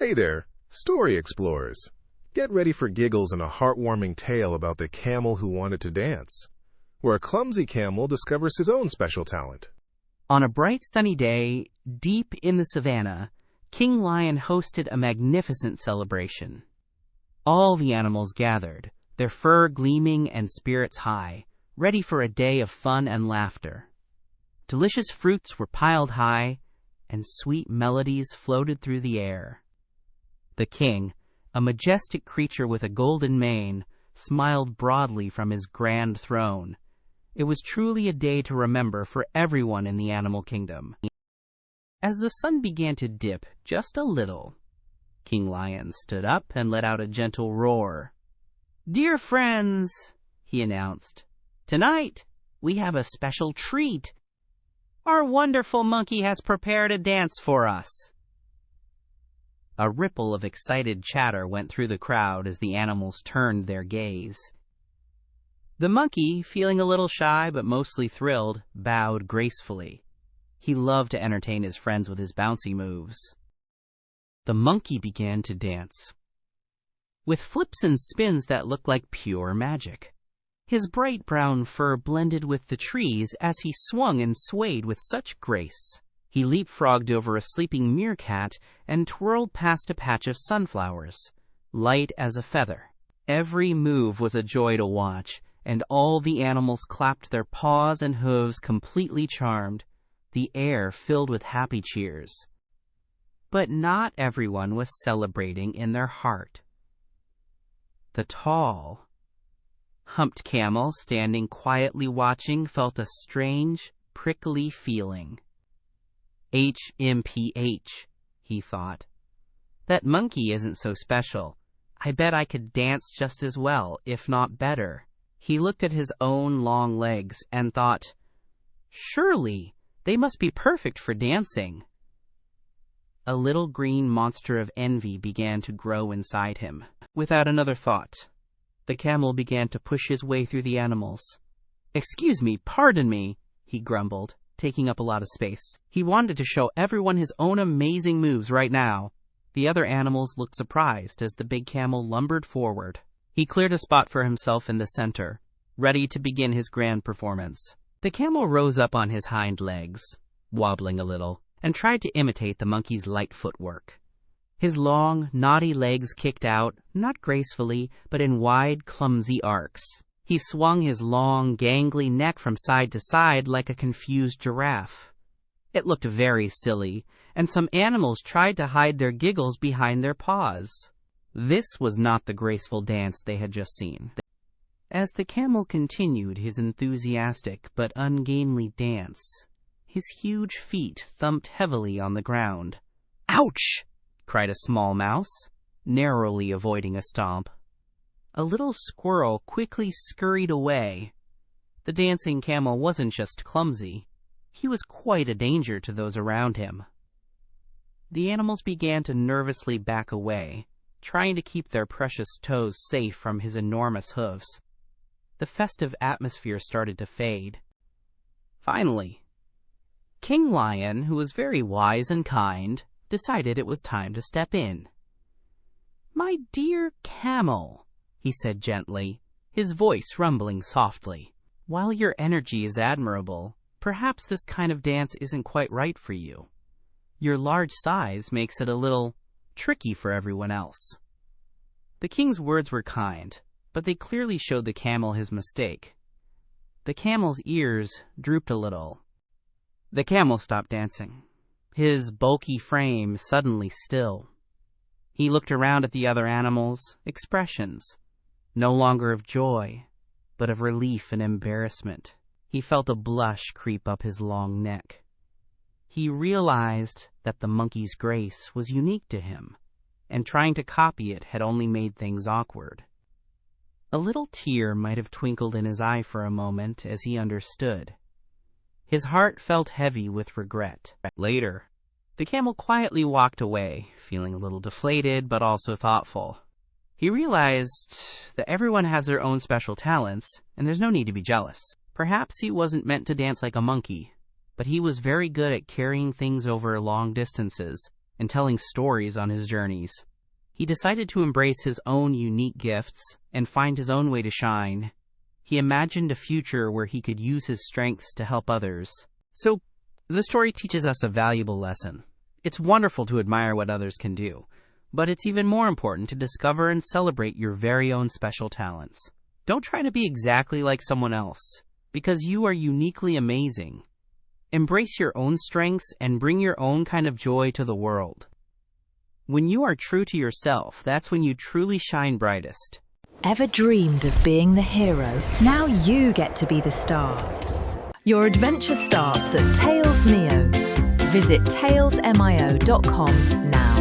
Hey there, story explorers. Get ready for giggles and a heartwarming tale about the camel who wanted to dance, where a clumsy camel discovers his own special talent. On a bright sunny day, deep in the savannah, King Lion hosted a magnificent celebration. All the animals gathered, their fur gleaming and spirits high, ready for a day of fun and laughter. Delicious fruits were piled high, and sweet melodies floated through the air. The king, a majestic creature with a golden mane, smiled broadly from his grand throne. It was truly a day to remember for everyone in the animal kingdom. As the sun began to dip just a little, King Lion stood up and let out a gentle roar. "Dear friends," he announced, "tonight we have a special treat. Our wonderful monkey has prepared a dance for us." A ripple of excited chatter went through the crowd as the animals turned their gaze. The monkey, feeling a little shy but mostly thrilled, bowed gracefully. He loved to entertain his friends with his bouncy moves. The monkey began to dance, with flips and spins that looked like pure magic. His bright brown fur blended with the trees as he swung and swayed with such grace. He leapfrogged over a sleeping meerkat and twirled past a patch of sunflowers, light as a feather. Every move was a joy to watch, and all the animals clapped their paws and hooves, completely charmed, the air filled with happy cheers. But not everyone was celebrating in their heart. The tall, humped camel, standing quietly watching, felt a strange, prickly feeling. HMPH, he thought. That monkey isn't so special. I bet I could dance just as well, if not better. He looked at his own long legs and thought, surely they must be perfect for dancing. A little green monster of envy began to grow inside him. Without another thought, the camel began to push his way through the animals. "Excuse me, pardon me," he grumbled, taking up a lot of space. He wanted to show everyone his own amazing moves right now. The other animals looked surprised as the big camel lumbered forward. He cleared a spot for himself in the center, ready to begin his grand performance. The camel rose up on his hind legs, wobbling a little, and tried to imitate the monkey's light footwork. His long, knotty legs kicked out, not gracefully, but in wide, clumsy arcs. He swung his long, gangly neck from side to side like a confused giraffe. It looked very silly, and some animals tried to hide their giggles behind their paws. This was not the graceful dance they had just seen. As the camel continued his enthusiastic but ungainly dance, his huge feet thumped heavily on the ground. "Ouch!" cried a small mouse, narrowly avoiding a stomp. A little squirrel quickly scurried away. The dancing camel wasn't just clumsy, he was quite a danger to those around him. The animals began to nervously back away, trying to keep their precious toes safe from his enormous hooves. The festive atmosphere started to fade. Finally, King Lion, who was very wise and kind, decided it was time to step in. "My dear camel," he said gently, his voice rumbling softly, "while your energy is admirable, perhaps this kind of dance isn't quite right for you. Your large size makes it a little tricky for everyone else." The king's words were kind, but they clearly showed the camel his mistake. The camel's ears drooped a little. The camel stopped dancing, his bulky frame suddenly still. He looked around at the other animals, expressions, no longer of joy, but of relief and embarrassment. He felt a blush creep up his long neck. He realized that the monkey's grace was unique to him, and trying to copy it had only made things awkward. A little tear might have twinkled in his eye for a moment as he understood. His heart felt heavy with regret. Later, the camel quietly walked away, feeling a little deflated but also thoughtful. He realized that everyone has their own special talents, and there's no need to be jealous. Perhaps he wasn't meant to dance like a monkey, but he was very good at carrying things over long distances, and telling stories on his journeys. He decided to embrace his own unique gifts and find his own way to shine. He imagined a future where he could use his strengths to help others. So, the story teaches us a valuable lesson. It's wonderful to admire what others can do, but it's even more important to discover and celebrate your very own special talents. Don't try to be exactly like someone else, because you are uniquely amazing. Embrace your own strengths and bring your own kind of joy to the world. When you are true to yourself, that's when you truly shine brightest. Ever dreamed of being the hero? Now you get to be the star. Your adventure starts at TalesMio. Visit talesmio.com now.